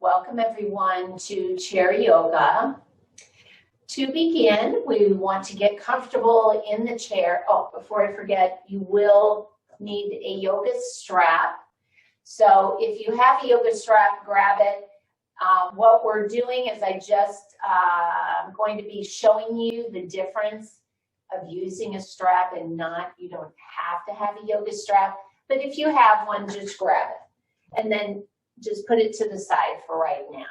Welcome everyone to chair yoga. To begin, we want to get comfortable in the chair. Oh, before I forget, you will need a yoga strap. So if you have a yoga strap, grab it. What we're doing is I'm going to be showing you the difference of using a strap and not. You don't have to have a yoga strap, but if you have one, just grab it. And then just put it to the side for right now.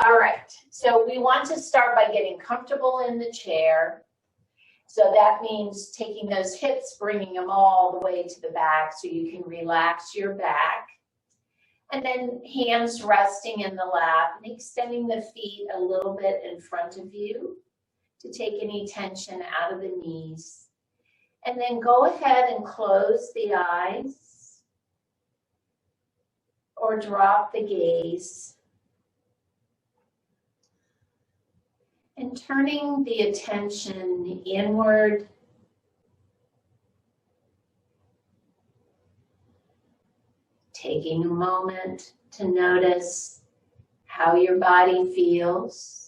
All right, so we want to start by getting comfortable in the chair. So that means taking those hips, bringing them all the way to the back so you can relax your back. And then hands resting in the lap and extending the feet a little bit in front of you to take any tension out of the knees. And then go ahead and close the eyes or drop the gaze. And turning the attention inward, taking a moment to notice how your body feels.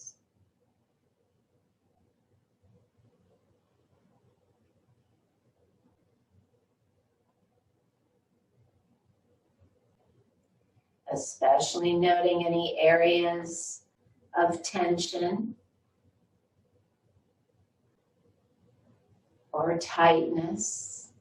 Especially noting any areas of tension or tightness.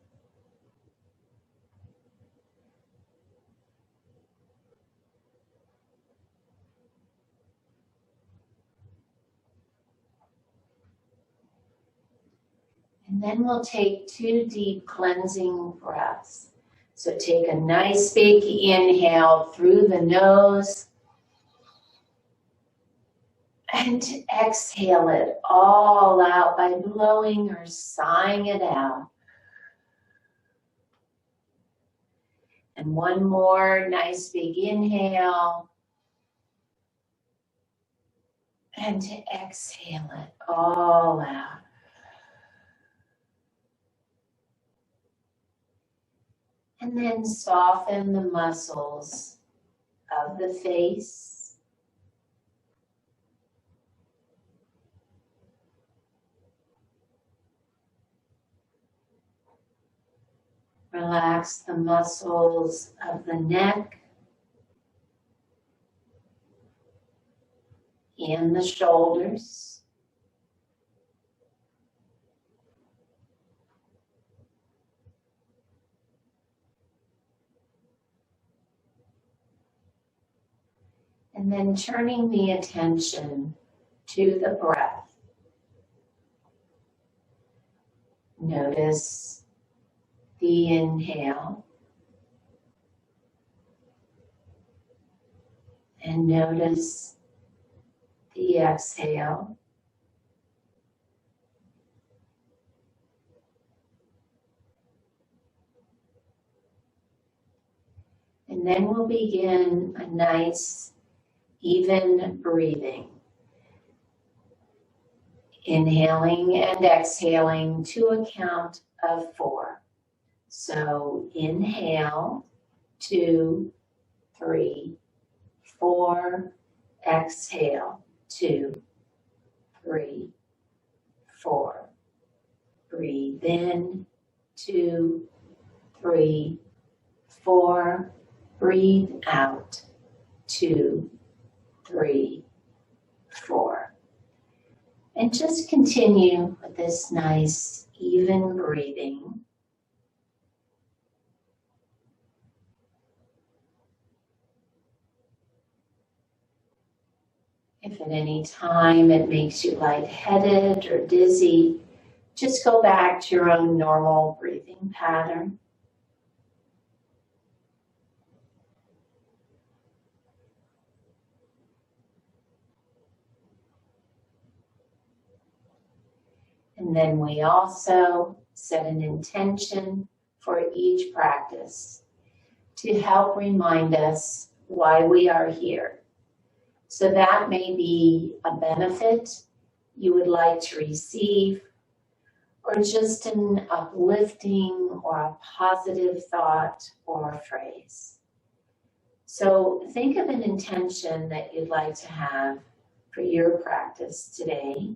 And then we'll take 2 deep cleansing breaths. So take a nice big inhale through the nose and exhale it all out by blowing or sighing it out. And one more nice big inhale and exhale it all out. And then soften the muscles of the face. Relax the muscles of the neck and the shoulders. And then turning the attention to the breath. Notice the inhale. And notice the exhale. And then we'll begin a nice even breathing. Inhaling and exhaling to a count of 4. So inhale, 2, 3, 4. Exhale, 2, 3, 4. Breathe in, 2, 3, 4. Breathe out, 2, 3, 4. And just continue with this nice, even breathing. If at any time it makes you lightheaded or dizzy, just go back to your own normal breathing pattern. And then we also set an intention for each practice to help remind us why we are here. So that may be a benefit you would like to receive, or just an uplifting or a positive thought or phrase. So think of an intention that you'd like to have for your practice today.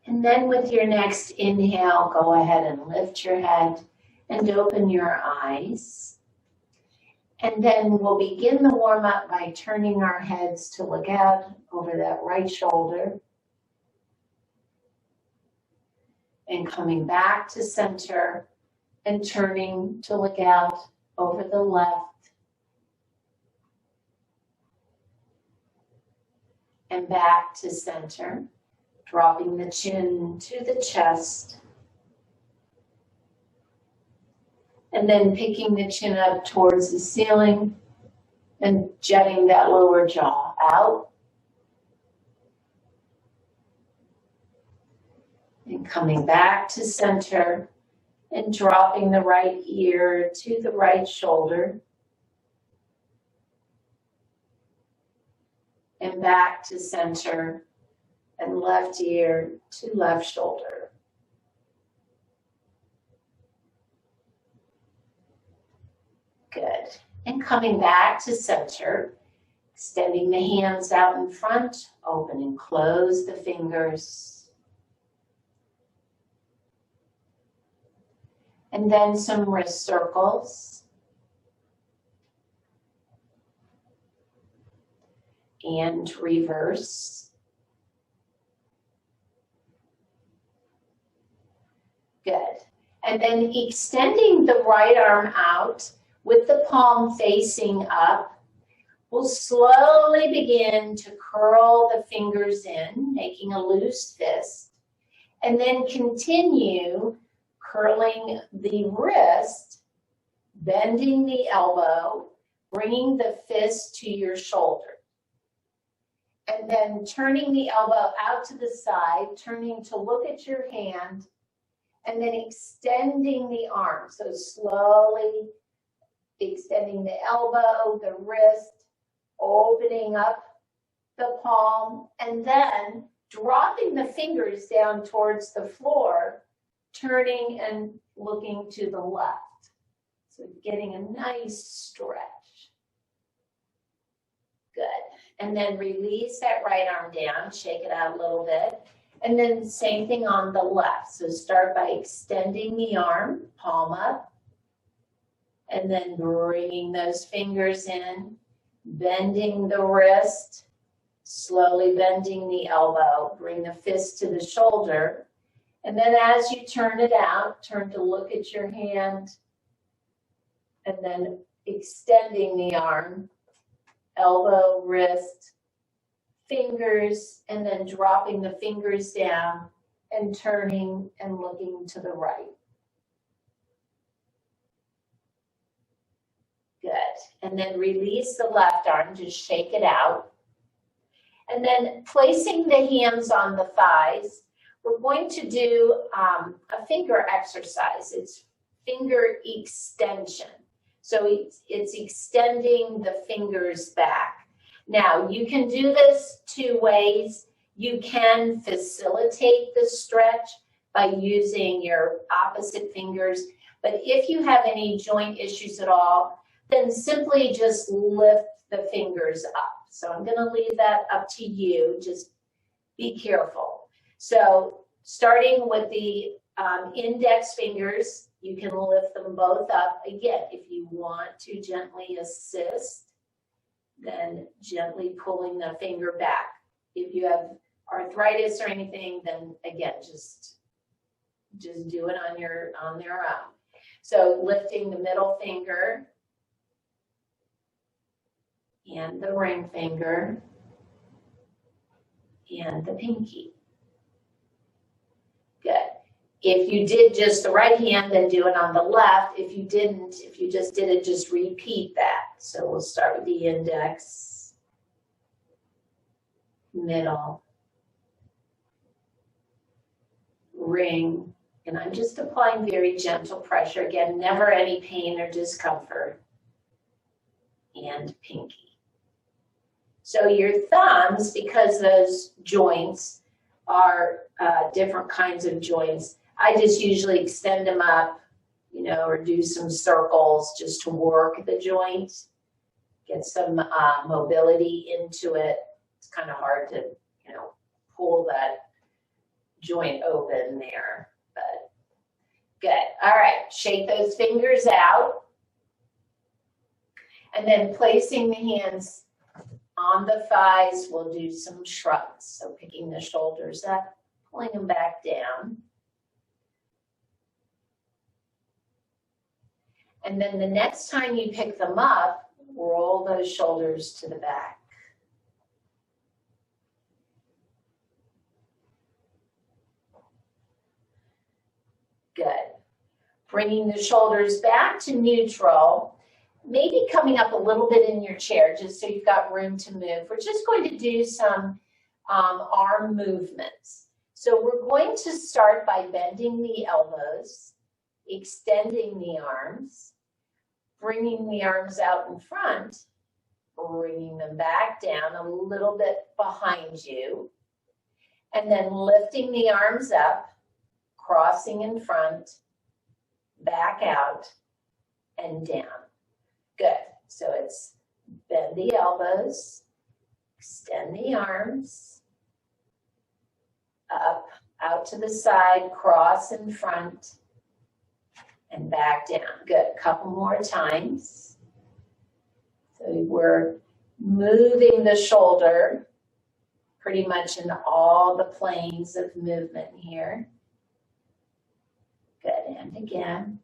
And then with your next inhale, go ahead and lift your head and open your eyes. And then we'll begin the warm-up by turning our heads to look out over that right shoulder. And coming back to center and turning to look out over the left. And back to center, dropping the chin to the chest. And then picking the chin up towards the ceiling and jetting that lower jaw out. And coming back to center and dropping the right ear to the right shoulder. And back to center and left ear to left shoulder. Good. And coming back to center, extending the hands out in front, open and close the fingers. And then some wrist circles. And reverse. Good. And then extending the right arm out with the palm facing up, we'll slowly begin to curl the fingers in, making a loose fist, and then continue curling the wrist, bending the elbow, bringing the fist to your shoulder. And then turning the elbow out to the side, turning to look at your hand, and then extending the arm. So slowly extending the elbow, the wrist, opening up the palm, and then dropping the fingers down towards the floor, turning and looking to the left. So getting a nice stretch. Good. And then release that right arm down, shake it out a little bit. And then same thing on the left. So start by extending the arm, palm up, and then bringing those fingers in, bending the wrist, slowly bending the elbow, bring the fist to the shoulder. And then as you turn it out, turn to look at your hand, and then extending the arm, elbow, wrist, fingers, and then dropping the fingers down and turning and looking to the right. Good. And then release the left arm, just shake it out. And then placing the hands on the thighs, we're going to do a finger exercise. It's finger extension. So it's extending the fingers back. Now, you can do this two ways. You can facilitate the stretch by using your opposite fingers. But if you have any joint issues at all, then simply just lift the fingers up. So I'm going to leave that up to you. Just be careful. So starting with the index fingers, you can lift them both up. Again, if you want to gently assist, then gently pulling the finger back. If you have arthritis or anything, then again, just do it on their own. So lifting the middle finger and the ring finger and the pinky. Good. If you did just the right hand, then do it on the left. If you didn't, if you just did it, just repeat that. So we'll start with the index, middle, ring, and I'm just applying very gentle pressure. Again, never any pain or discomfort, and pinky. So your thumbs, because those joints are different kinds of joints, I just usually extend them up, you know, or do some circles just to work the joint, get some mobility into it. It's kind of hard to, you know, pull that joint open there, but good. All right, shake those fingers out. And then placing the hands on the thighs, we'll do some shrugs. So picking the shoulders up, pulling them back down. And then the next time you pick them up, roll those shoulders to the back. Good. Bringing the shoulders back to neutral. Maybe coming up a little bit in your chair just so you've got room to move. We're just going to do some arm movements. So we're going to start by bending the elbows, extending the arms, bringing the arms out in front, bringing them back down a little bit behind you, and then lifting the arms up, crossing in front, back out, and down. Good. So it's bend the elbows, extend the arms, up, out to the side, cross in front, and back down. Good. Couple more times. So we're moving the shoulder pretty much in all the planes of movement here. Good. And again.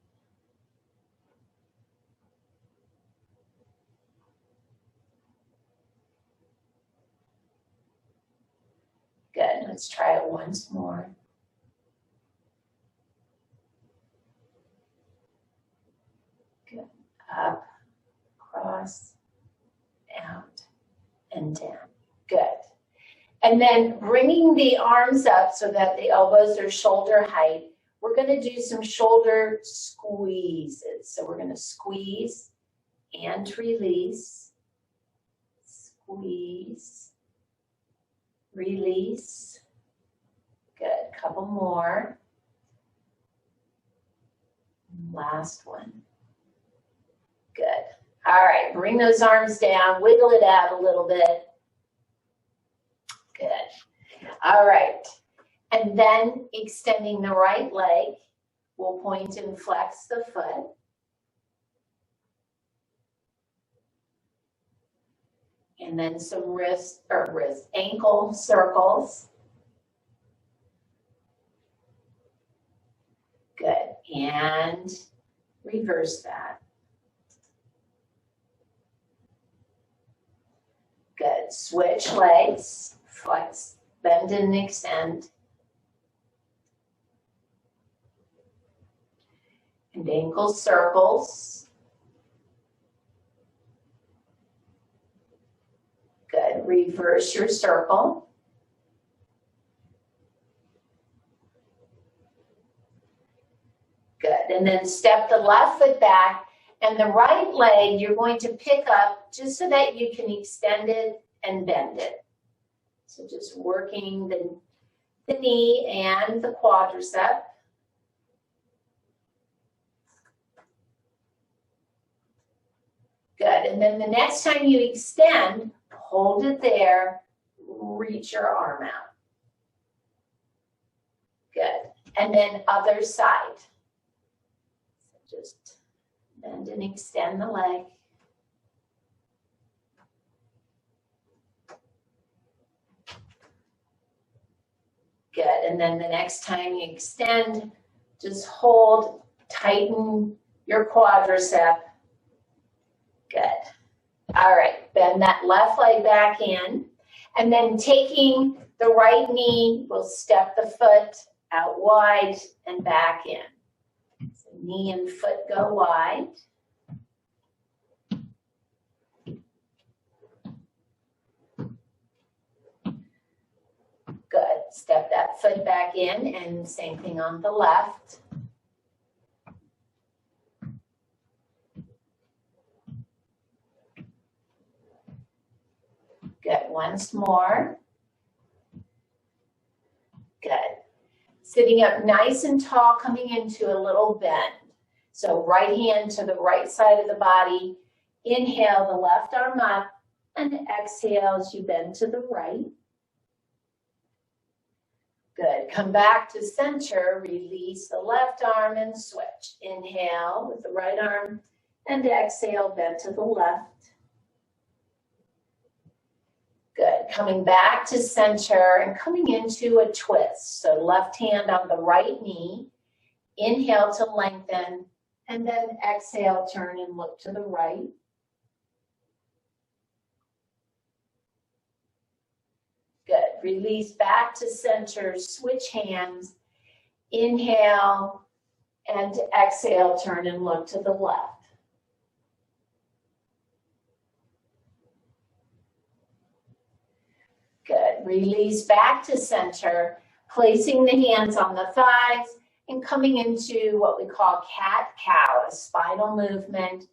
Good. Let's try it once more. Good. Up, cross, out, and down. Good. And then bringing the arms up so that the elbows are shoulder height, we're going to do some shoulder squeezes. So we're going to squeeze and release, squeeze, release. Good. Couple more. Last one. Good. All right. Bring those arms down. Wiggle it out a little bit. Good. All right. And then extending the right leg. We'll point and flex the foot. And then some ankle circles. Good. And reverse that. Good. Switch legs. Flex, bend and extend. And ankle circles. Good. Reverse your circle. Good. And then step the left foot back, and the right leg you're going to pick up just so that you can extend it and bend it. So just working the knee and the quadricep. Good. And then the next time you extend, hold it there, reach your arm out. Good. And then other side. So just bend and extend the leg. Good. And then the next time you extend, just hold, tighten your quadricep. Good. All right. Bend that left leg back in. And then taking the right knee, we'll step the foot out wide and back in. So knee and foot go wide. Good. Step that foot back in, and same thing on the left. Good. Once more. Good. Sitting up nice and tall, coming into a little bend. So right hand to the right side of the body. Inhale the left arm up and exhale as you bend to the right. Good. Come back to center. Release the left arm and switch. Inhale with the right arm and exhale, bend to the left. Good. Coming back to center and coming into a twist. So left hand on the right knee. Inhale to lengthen and then exhale, turn and look to the right. Good. Release back to center. Switch hands. Inhale and exhale, turn and look to the left. Good. Release back to center, placing the hands on the thighs and coming into what we call cat-cow, a spinal movement.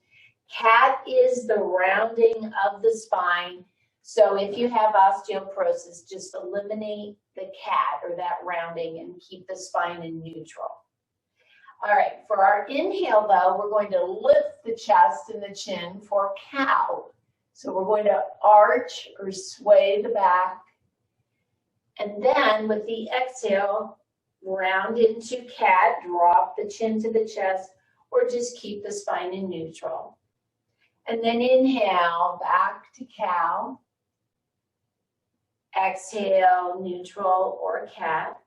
Cat is the rounding of the spine. So if you have osteoporosis, just eliminate the cat or that rounding and keep the spine in neutral. All right, for our inhale though, we're going to lift the chest and the chin for cow. So we're going to arch or sway the back. And then with the exhale, round into cat, drop the chin to the chest, or just keep the spine in neutral. And then inhale, back to cow. Exhale, neutral or cat.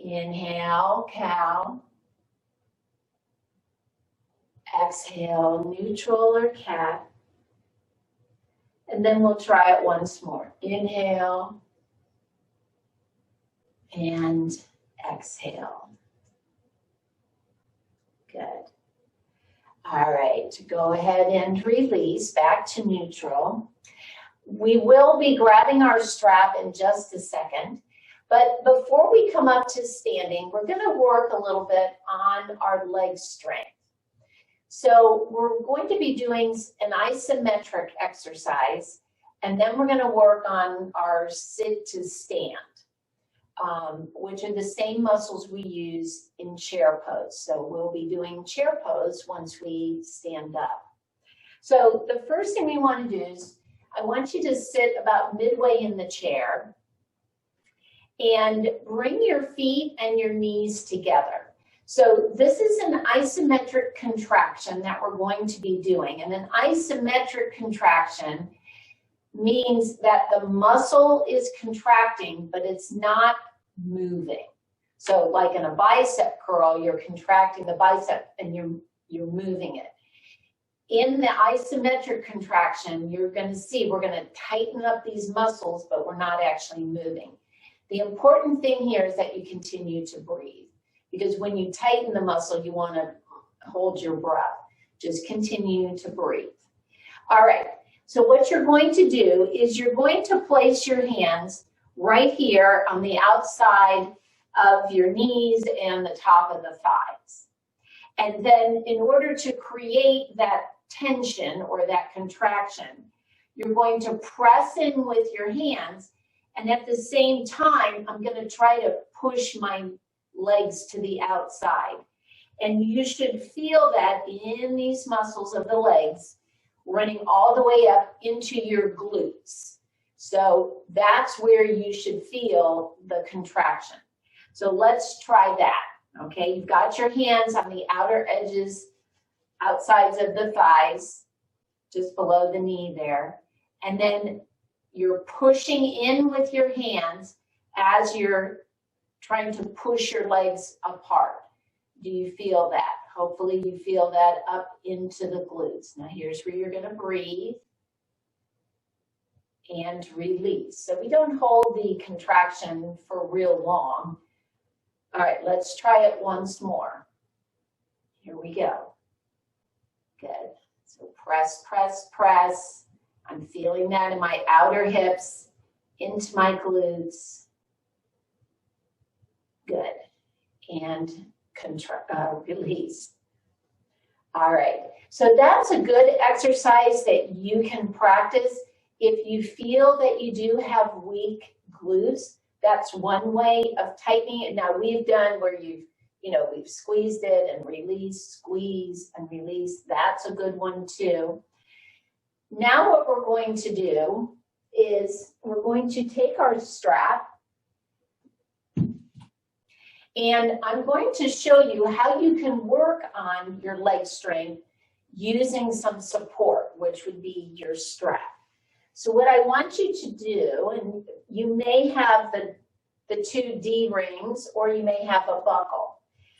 Inhale, cow. Exhale, neutral or cat. And then we'll try it once more. Inhale and exhale. Good. All right, go ahead and release back to neutral. We will be grabbing our strap in just a second, but before we come up to standing, we're going to work a little bit on our leg strength. So we're going to be doing an isometric exercise, and then we're going to work on our sit to stand, which are the same muscles we use in chair pose. So we'll be doing chair pose once we stand up. So the first thing we want to do is I want you to sit about midway in the chair and bring your feet and your knees together. So this is an isometric contraction that we're going to be doing. And an isometric contraction means that the muscle is contracting, but it's not moving. So like in a bicep curl, you're contracting the bicep and you're moving it. In the isometric contraction, you're going to see we're going to tighten up these muscles, but we're not actually moving. The important thing here is that you continue to breathe, because when you tighten the muscle, you want to hold your breath. Just continue to breathe. All right, so what you're going to do is you're going to place your hands right here on the outside of your knees and the top of the thighs. And then in order to create that tension or that contraction, you're going to press in with your hands, and at the same time, I'm going to try to push my legs to the outside. And you should feel that in these muscles of the legs running all the way up into your glutes. So that's where you should feel the contraction. So let's try that. Okay, you've got your hands on the outer edges, outsides of the thighs, just below the knee there. And then you're pushing in with your hands as you're trying to push your legs apart. Do you feel that? Hopefully you feel that up into the glutes. Now here's where you're going to breathe and release. So we don't hold the contraction for real long. All right, let's try it once more. Here we go. Good. So press, press, press. I'm feeling that in my outer hips, into my glutes. Good. And release. All right. So that's a good exercise that you can practice. If you feel that you do have weak glutes, that's one way of tightening it. Now we've done where we've squeezed it and released, squeeze and release. That's a good one too. Now what we're going to do is we're going to take our strap, and I'm going to show you how you can work on your leg strength using some support, which would be your strap. So what I want you to do, and you may have the 2 D-rings or you may have a buckle.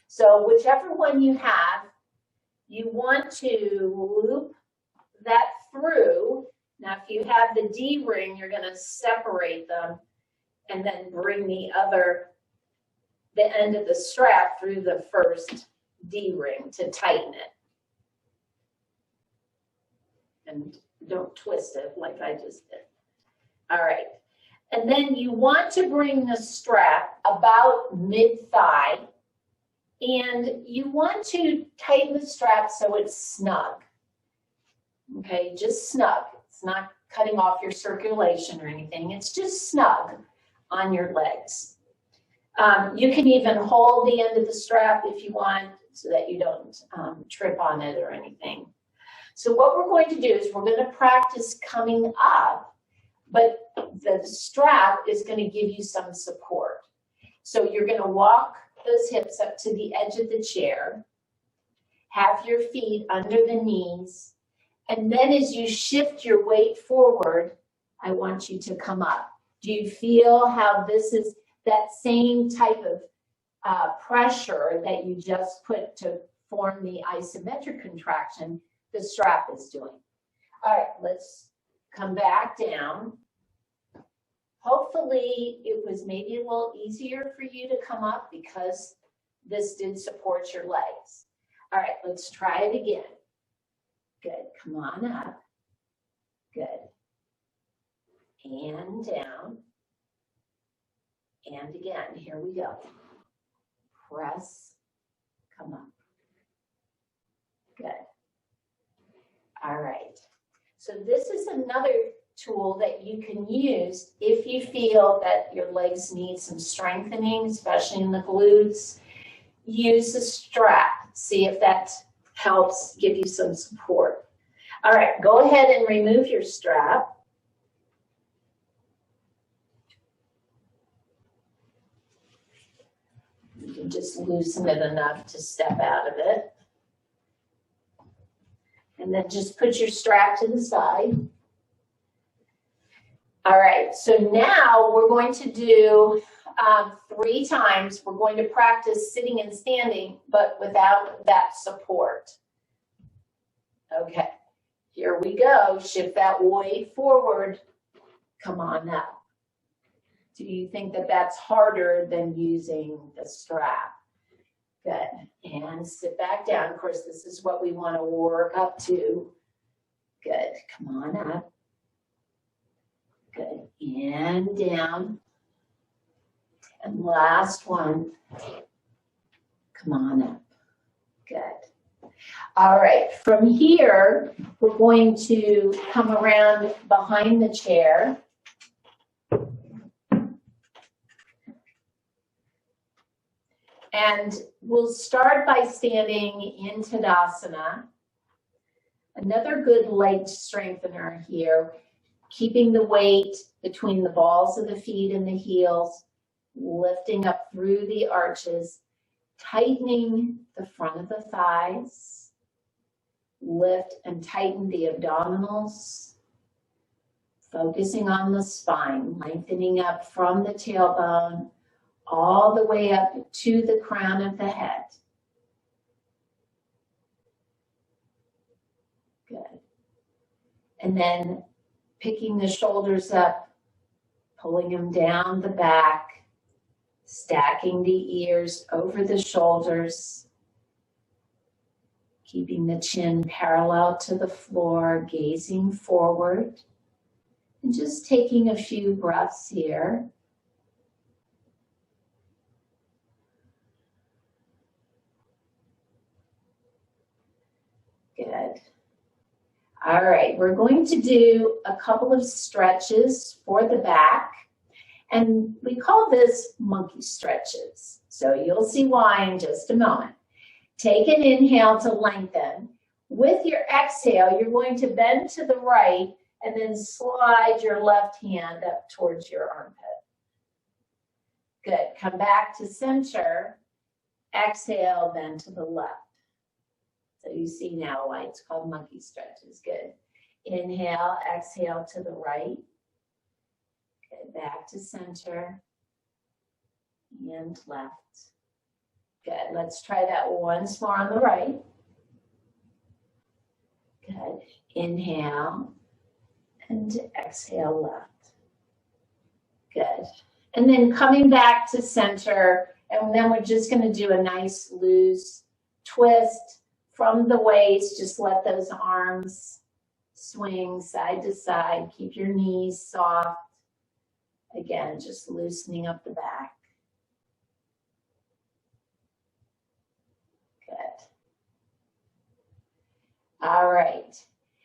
So whichever one you have, you want to loop that through. Now if you have the D-ring, you're going to separate them and then bring the end of the strap through the first D-ring to tighten it. And don't twist it like I just did. All right. And then you want to bring the strap about mid-thigh, and you want to tighten the strap so it's snug. Okay, just snug. It's not cutting off your circulation or anything. It's just snug on your legs. You can even hold the end of the strap if you want so that you don't trip on it or anything. So what we're going to do is we're going to practice coming up, but the strap is going to give you some support. So you're going to walk those hips up to the edge of the chair, have your feet under the knees, and then as you shift your weight forward, I want you to come up. Do you feel how this is that same type of pressure that you just put to form the isometric contraction the strap is doing? All right, let's come back down. Hopefully it was maybe a little easier for you to come up because this did support your legs. All right, let's try it again. Good, come on up. Good. And down. And again, here we go. Press, come up. Good. All right. So this is another tool that you can use if you feel that your legs need some strengthening, especially in the glutes. Use the strap. See if that helps give you some support. All right, go ahead and remove your strap. You can just loosen it enough to step out of it. And then just put your strap to the side. All right, so now we're going to do 3 times. We're going to practice sitting and standing, but without that support. Okay, here we go. Shift that weight forward. Come on up. Do you think that that's harder than using the strap? Good. And sit back down. Of course, this is what we want to work up to. Good. Come on up. Good. And down. And last one. Come on up. Good. All right. From here, we're going to come around behind the chair. And we'll start by standing in Tadasana. Another good leg strengthener here, keeping the weight between the balls of the feet and the heels, lifting up through the arches, tightening the front of the thighs, lift and tighten the abdominals, focusing on the spine, lengthening up from the tailbone, all the way up to the crown of the head. Good. And then picking the shoulders up, pulling them down the back, stacking the ears over the shoulders, keeping the chin parallel to the floor, gazing forward, and just taking a few breaths here. Good. All right, we're going to do a couple of stretches for the back, and we call this monkey stretches. So you'll see why in just a moment. Take an inhale to lengthen. With your exhale, you're going to bend to the right and then slide your left hand up towards your armpit. Good. Come back to center. Exhale, bend to the left. So you see now why it's called monkey stretches. Good. Inhale, exhale to the right. Good. Back to center and left. Good. Let's try that once more on the right. Good. Inhale and exhale left. Good. And then coming back to center, and then we're just going to do a nice loose twist from the waist. Just let those arms swing side to side. Keep your knees soft. Again, just loosening up the back. Good. All right.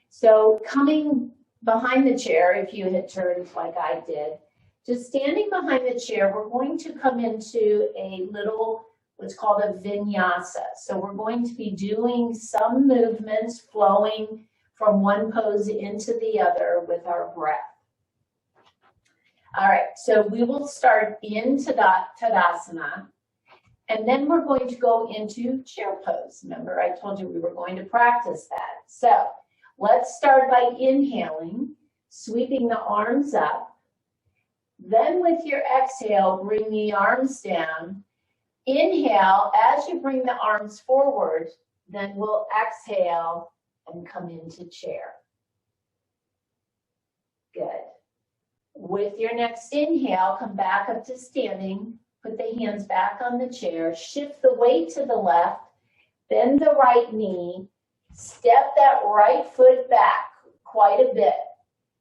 So coming behind the chair, if you had turned like I did, just standing behind the chair, we're going to come into a little, what's called a vinyasa. So we're going to be doing some movements flowing from one pose into the other with our breath. All right, so we will start in Tadasana, and then we're going to go into chair pose. Remember, I told you we were going to practice that. So let's start by inhaling, sweeping the arms up. Then with your exhale, bring the arms down. Inhale, as you bring the arms forward, then we'll exhale and come into chair. Good. With your next inhale, come back up to standing. Put the hands back on the chair. Shift the weight to the left. Bend the right knee. Step that right foot back quite a bit.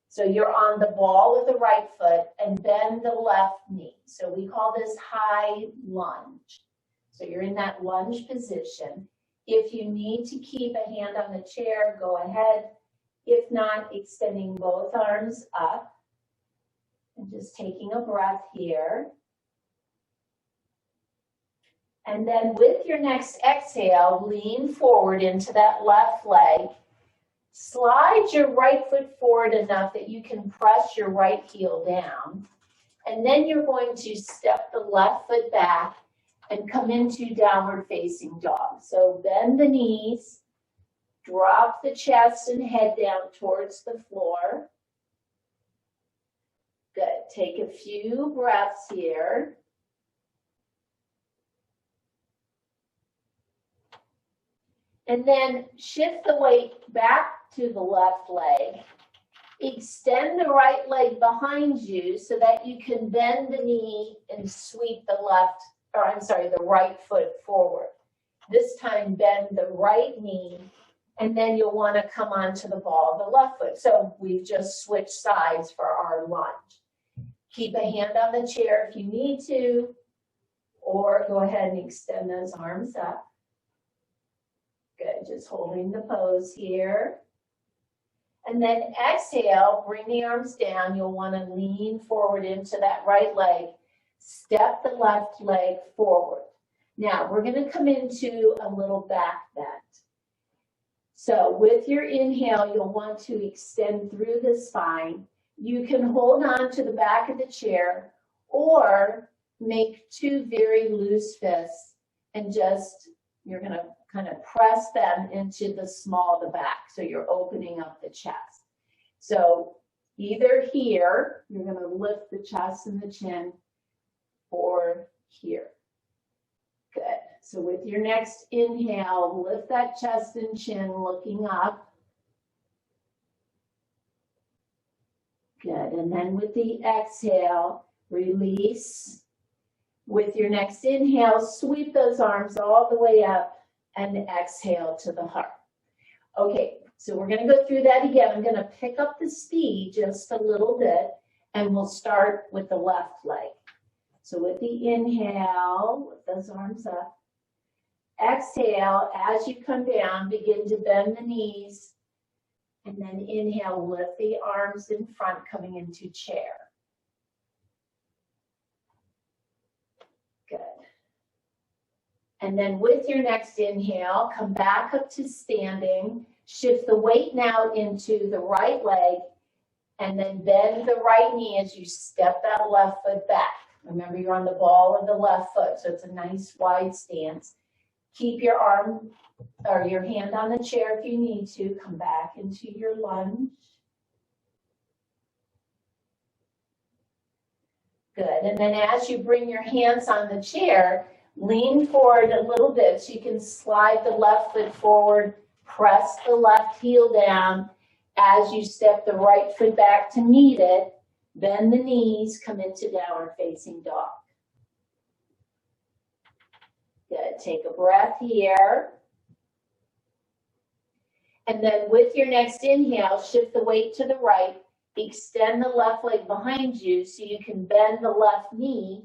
So you're on the ball with the right foot and bend the left knee. So we call this high lunge. So you're in that lunge position. If you need to keep a hand on the chair, go ahead. If not, extending both arms up and just taking a breath here. And then with your next exhale, lean forward into that left leg. Slide your right foot forward enough that you can press your right heel down. And then you're going to step the left foot back and come into downward facing dog. So bend the knees, drop the chest and head down towards the floor. Good. Take a few breaths here. And then shift the weight back to the left leg. Extend the right leg behind you so that you can bend the knee and sweep the right foot forward. This time bend the right knee, and then you'll want to come onto the ball of the left foot. So we've just switched sides for our lunge. Keep a hand on the chair if you need to, or go ahead and extend those arms up. Good, just holding the pose here. And then exhale, bring the arms down. You'll want to lean forward into that right leg. Step the left leg forward. Now, we're going to come into a little back bend. So with your inhale, you'll want to extend through the spine. You can hold on to the back of the chair or make two very loose fists and just, you're going to kind of press them into the small of the back. So you're opening up the chest. So either here, you're going to lift the chest and the chin, or here. Good. So with your next inhale, lift that chest and chin, looking up. Good. And then with the exhale, release. With your next inhale, sweep those arms all the way up and exhale to the heart. Okay, so we're going to go through that again. I'm going to pick up the speed just a little bit, and we'll start with the left leg. So with the inhale, lift those arms up. Exhale, as you come down, begin to bend the knees And then inhale, lift the arms in front, coming into chair. Good. And then with your next inhale, come back up to standing. Shift the weight now into the right leg, and then bend the right knee as you step that left foot back. Remember, you're on the ball of the left foot, so it's a nice wide stance. Keep your arm or your hand on the chair if you need to. Come back into your lunge. Good. And then as you bring your hands on the chair, lean forward a little bit so you can slide the left foot forward, press the left heel down. As you step the right foot back to meet it, bend the knees, come into downward facing dog. Good. Take a breath here. And then with your next inhale, shift the weight to the right. Extend the left leg behind you so you can bend the left knee,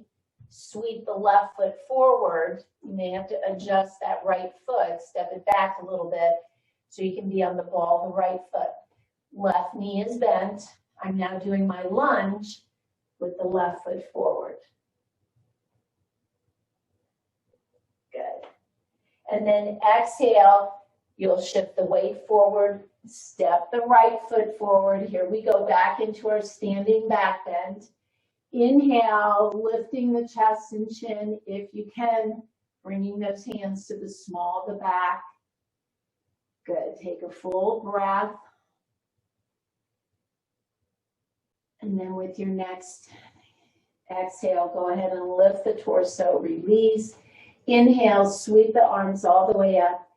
sweep the left foot forward. You may have to adjust that right foot, step it back a little bit so you can be on the ball of the right foot. Left knee is bent. I'm now doing my lunge with the left foot forward. Good. And then exhale, you'll shift the weight forward, step the right foot forward. Here we go back into our standing back bend. Inhale, lifting the chest and chin if you can, bringing those hands to the small of the back. Good. Take a full breath. And then with your next exhale, go ahead and lift the torso, release. Inhale, sweep the arms all the way up.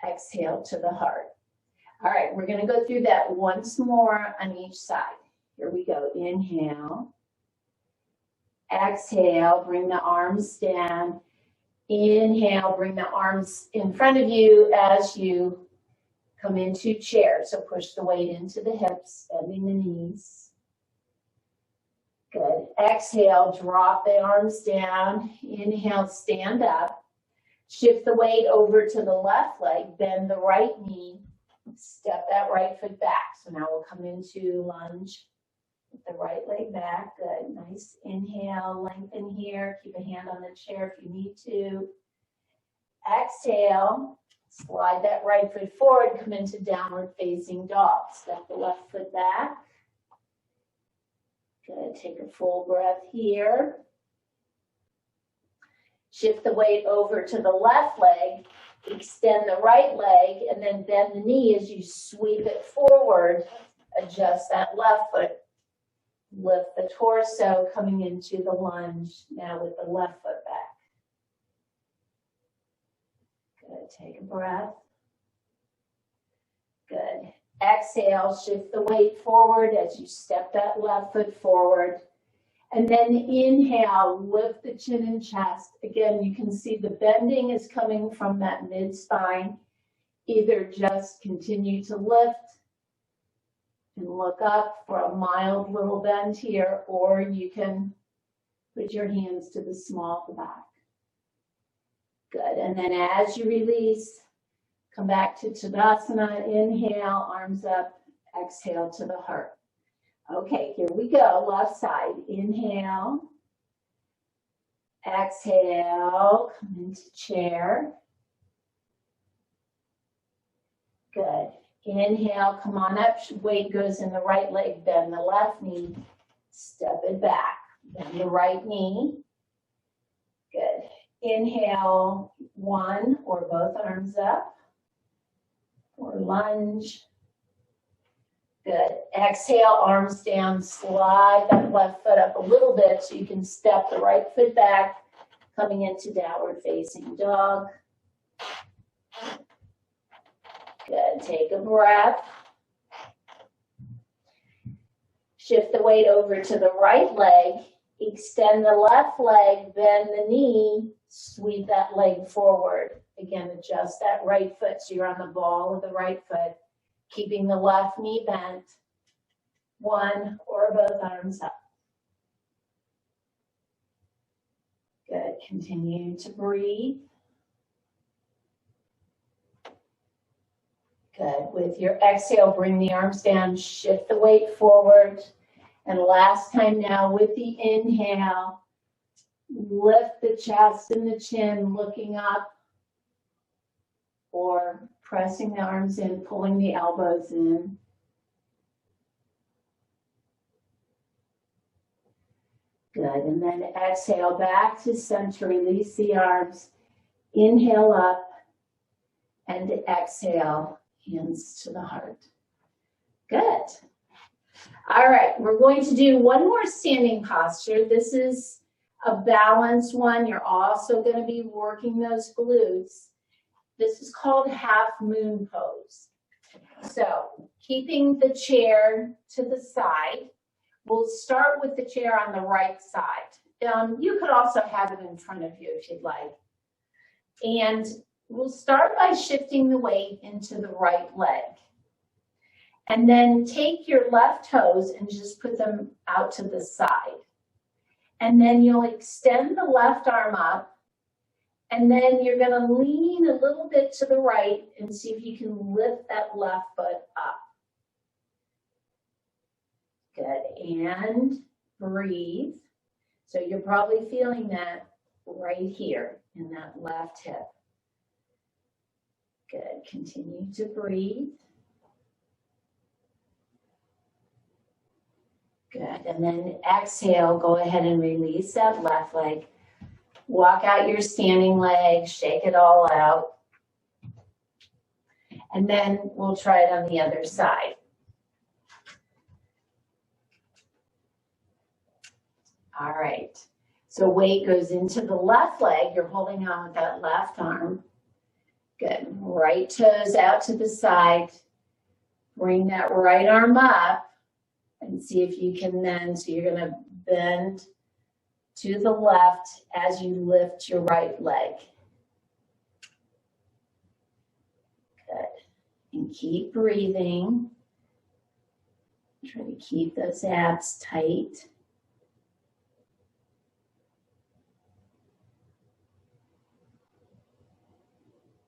Exhale to the heart. All right, we're going to go through that once more on each side. Here we go. Inhale. Exhale, bring the arms down. Inhale, bring the arms in front of you as you come into chair. So push the weight into the hips, bending the knees. Good. Exhale, drop the arms down. Inhale, stand up. Shift the weight over to the left leg, bend the right knee, step that right foot back. So now we'll come into lunge with the right leg back. Good. Nice inhale, lengthen here. Keep a hand on the chair if you need to. Exhale, slide that right foot forward, come into downward facing dog. Step the left foot back. Good. Take a full breath here. Shift the weight over to the left leg, extend the right leg, and then bend the knee as you sweep it forward. Adjust that left foot. Lift the torso, coming into the lunge now with the left foot back. Good. Take a breath. Good. Exhale, shift the weight forward as you step that left foot forward. And then inhale, lift the chin and chest. Again, you can see the bending is coming from that mid-spine. Either just continue to lift and look up for a mild little bend here, or you can put your hands to the small of the back. Good. And then as you release, come back to Tadasana. Inhale, arms up. Exhale to the heart. Okay, here we go. Left side. Inhale. Exhale. Come into chair. Good. Inhale. Come on up. Weight goes in the right leg. Bend the left knee. Step it back. Bend the right knee. Good. Inhale. One or both arms up. Or lunge. Good. Exhale, arms down, slide that left foot up a little bit so you can step the right foot back, coming into downward facing dog. Good. Take a breath. Shift the weight over to the right leg. Extend the left leg, bend the knee, sweep that leg forward. Again, adjust that right foot so you're on the ball of the right foot. Keeping the left knee bent, one or both arms up. Good. Continue to breathe. Good. With your exhale, bring the arms down, shift the weight forward. And last time now with the inhale, lift the chest and the chin, looking up, or pressing the arms in, pulling the elbows in. Good. And then exhale back to center, release the arms, inhale up, and exhale, hands to the heart. Good. All right, we're going to do one more standing posture. This is a balanced one. You're also going to be working those glutes. This is called half moon pose. So keeping the chair to the side, we'll start with the chair on the right side. You could also have it in front of you if you'd like. And we'll start by shifting the weight into the right leg. And then take your left toes and just put them out to the side. And then you'll extend the left arm up. And then you're going to lean a little bit to the right and see if you can lift that left foot up. Good. And breathe. So you're probably feeling that right here in that left hip. Good. Continue to breathe. Good. And then exhale, go ahead and release that left leg. Walk out your standing leg, shake it all out. And then we'll try it on the other side. All right. So weight goes into the left leg. You're holding on with that left arm. Good. Right toes out to the side. Bring that right arm up and see if you can then, so you're going to bend to the left as you lift your right leg. Good. And keep breathing. Try to keep those abs tight.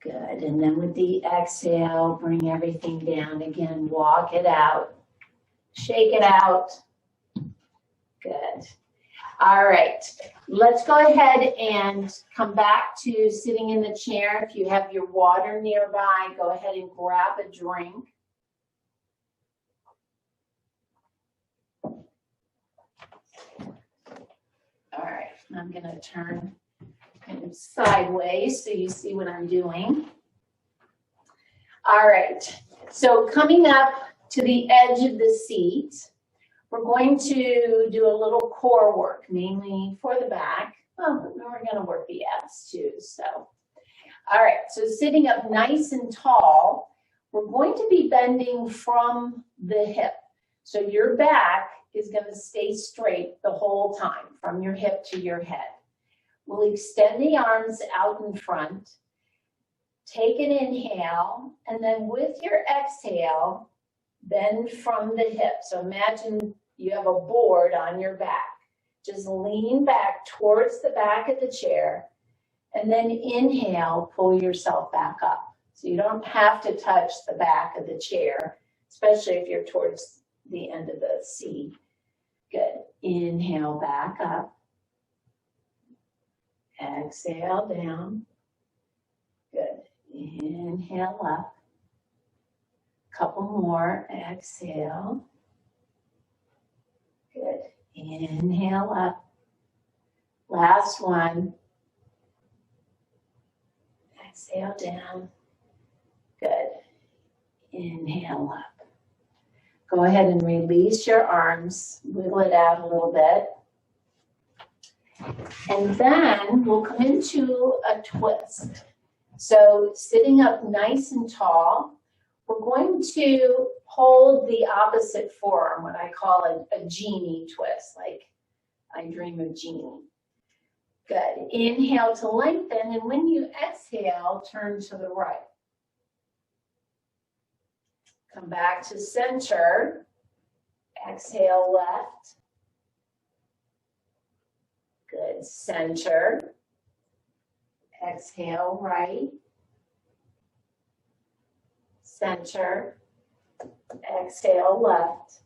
Good. And then with the exhale, bring everything down again. Walk it out. Shake it out. Good. All right. Let's go ahead and come back to sitting in the chair. If you have your water nearby, go ahead and grab a drink. All right. I'm going to turn kind of sideways so you see what I'm doing. All right. So coming up to the edge of the seat, we're going to do a little core work, mainly for the back. Well, we're going to work the abs too. So, all right. So sitting up nice and tall, we're going to be bending from the hip. So your back is going to stay straight the whole time, from your hip to your head. We'll extend the arms out in front. Take an inhale, and then with your exhale, bend from the hip. So imagine you have a board on your back. Just lean back towards the back of the chair, and then inhale, pull yourself back up. So you don't have to touch the back of the chair, especially if you're towards the end of the seat. Good. Inhale back up. Exhale down. Good. Inhale up. Couple more. Exhale. Good. Inhale up. Last one. Exhale down. Good. Inhale up. Go ahead and release your arms. Wiggle it out a little bit. And then we'll come into a twist. So sitting up nice and tall, we're going to hold the opposite forearm, what I call a Jeannie twist, like I dream of Jeannie. Good. Inhale to lengthen, and when you exhale, turn to the right. Come back to center. Exhale left. Good. Center. Exhale right. center, exhale, left.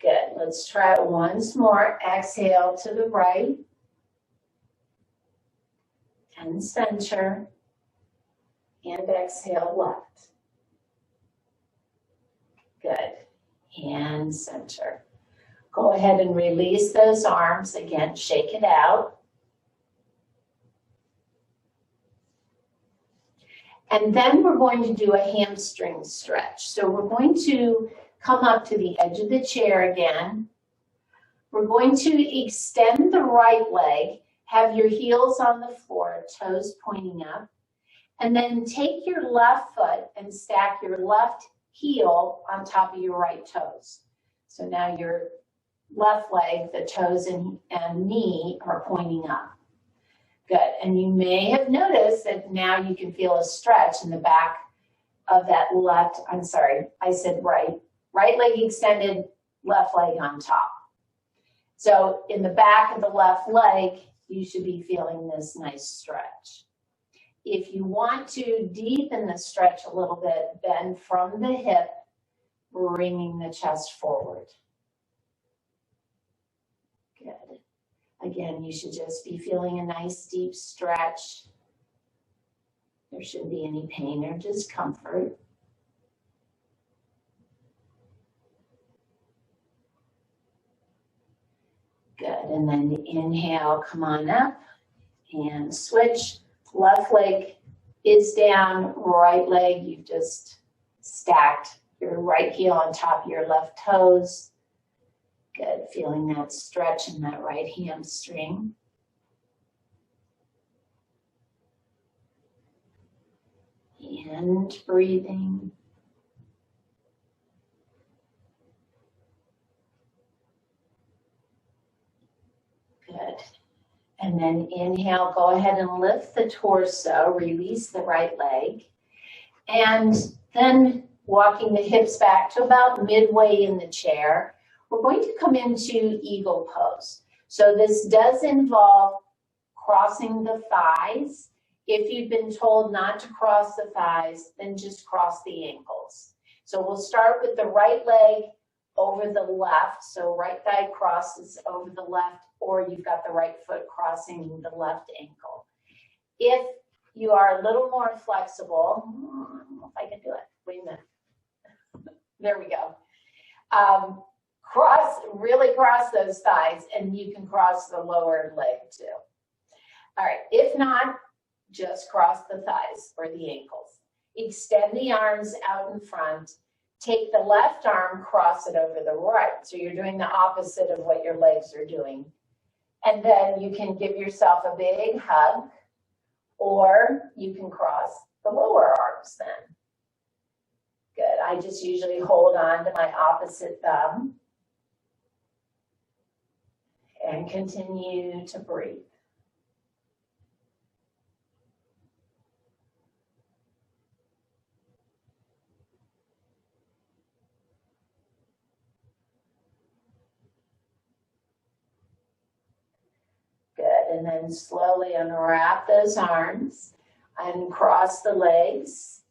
Good, let's try it once more. Exhale to the right, and center, and exhale, left. Good, and center. Go ahead and release those arms. Again, shake it out. And then we're going to do a hamstring stretch. So we're going to come up to the edge of the chair again. We're going to extend the right leg, have your heels on the floor, toes pointing up, and then take your left foot and stack your left heel on top of your right toes. So now your left leg, the toes and knee are pointing up. Good, and you may have noticed that now you can feel a stretch in the back of that left, I'm sorry, I said right. Right leg extended, left leg on top. So in the back of the left leg, you should be feeling this nice stretch. If you want to deepen the stretch a little bit, bend from the hip, bringing the chest forward. Good. Again, you should just be feeling a nice deep stretch. There shouldn't be any pain or discomfort. Good, and then inhale, come on up and switch. Left leg is down, right leg, you've just stacked your right heel on top of your left toes. Good, feeling that stretch in that right hamstring. And breathing. Good. And then inhale, go ahead and lift the torso, release the right leg. And then walking the hips back to about midway in the chair, we're going to come into eagle pose. So this does involve crossing the thighs. If you've been told not to cross the thighs, then just cross the ankles. So we'll start with the right leg over the left. So right thigh crosses over the left, or you've got the right foot crossing the left ankle. If you are a little more flexible, I don't know if I can do it. Wait a minute. There we go. Really cross those thighs, and you can cross the lower leg too. All right, if not, just cross the thighs or the ankles. Extend the arms out in front. Take the left arm, cross it over the right. So you're doing the opposite of what your legs are doing. And then you can give yourself a big hug, or you can cross the lower arms then. Good, I just usually hold on to my opposite thumb and continue to breathe. Good, and then slowly unwrap those arms, uncross the legs,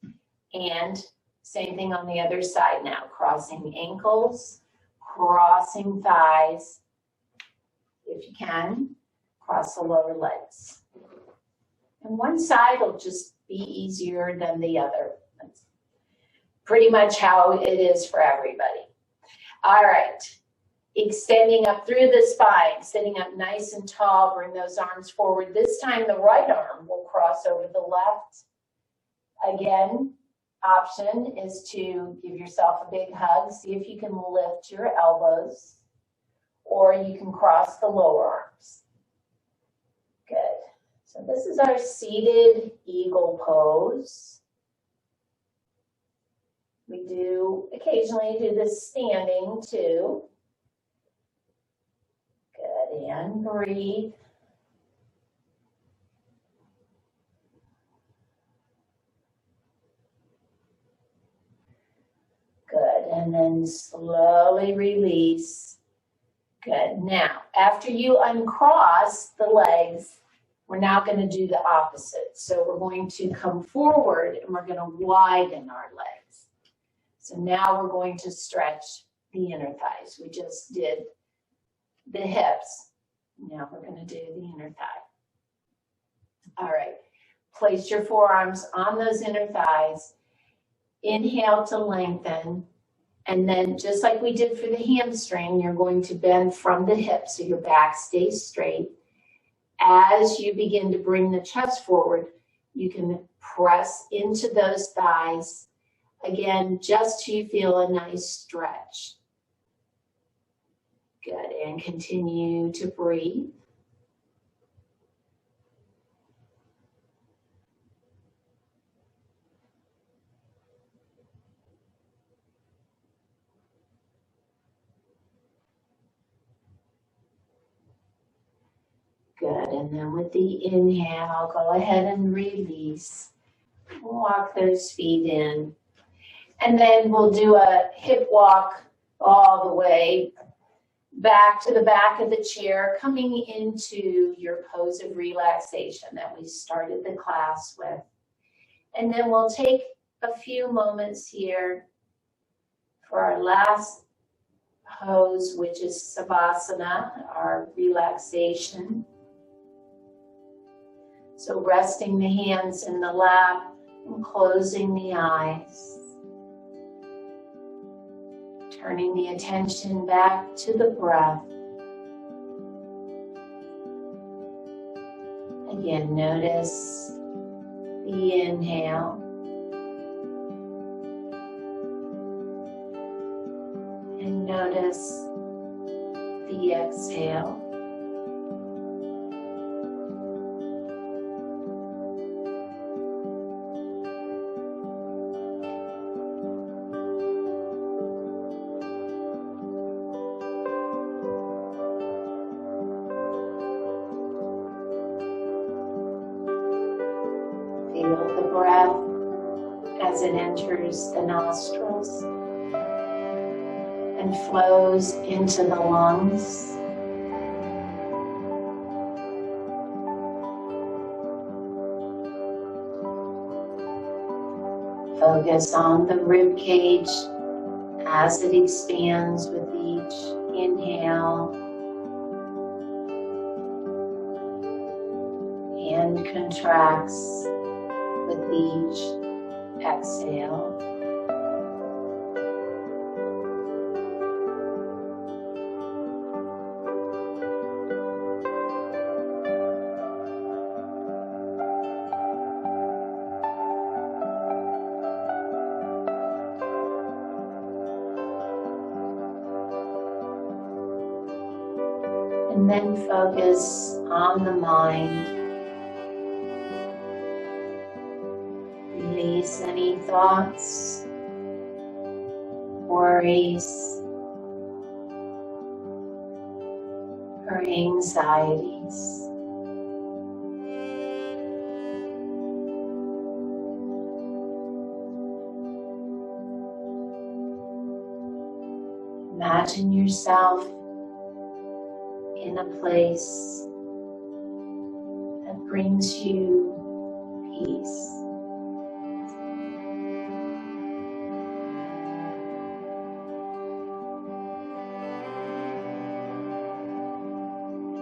and same thing on the other side now, crossing ankles, crossing thighs. If you can, cross the lower legs. And one side will just be easier than the other. That's pretty much how it is for everybody. All right, extending up through the spine, sitting up nice and tall, bring those arms forward. This time the right arm will cross over the left. Again, option is to give yourself a big hug. See if you can lift your elbows, or you can cross the lower arms. Good. So this is our seated eagle pose. We do occasionally do this standing too. Good, and breathe. Good, and then slowly release. Good, now after you uncross the legs, We're now going to do the opposite. So we're going to come forward and we're going to widen our legs. So now we're going to stretch the inner thighs. We just did the hips. Now we're going to do the inner thigh. All right. Place your forearms on those inner thighs. Inhale to lengthen. And then just like we did for the hamstring, you're going to bend from the hips so your back stays straight. As you begin to bring the chest forward, you can press into those thighs. Again, just till you feel a nice stretch. Good, and continue to breathe. Good, and then with the inhale, go ahead and release. Walk those feet in. And then we'll do a hip walk all the way back to the back of the chair, coming into your pose of relaxation that we started the class with. And then we'll take a few moments here for our last pose, which is Savasana, our relaxation. So resting the hands in the lap and closing the eyes. Turning the attention back to the breath. Again, notice the inhale. And notice the exhale. Feel the breath as it enters the nostrils and flows into the lungs. Focus on the rib cage as it expands with each inhale and contracts with each exhale. And then focus on the mind. Release any thoughts, worries, or anxieties. Imagine yourself in a place that brings you peace.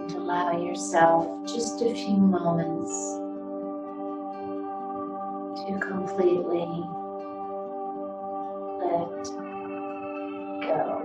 And allow yourself just a few moments to completely let go.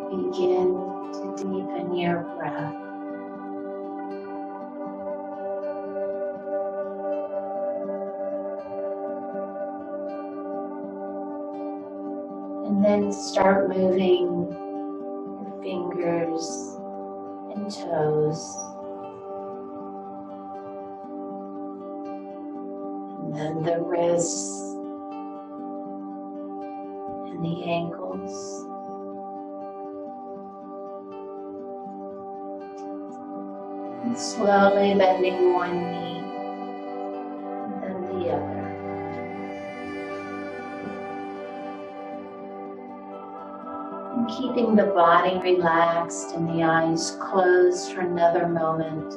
Begin to deepen your breath. And then start moving your fingers and toes. And then the wrists and the ankles. And slowly bending one knee and then the other. And keeping the body relaxed and the eyes closed for another moment,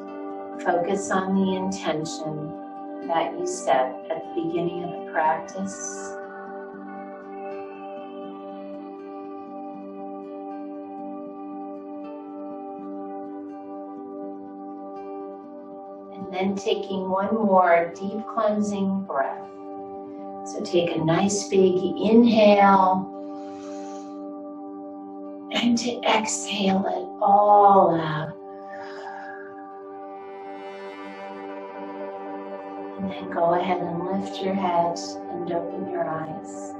focus on the intention that you set at the beginning of the practice. And then taking one more deep cleansing breath. So take a nice big inhale and to exhale it all out. And then go ahead and lift your head and open your eyes.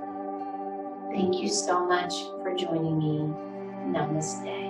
Thank you so much for joining me. Namaste.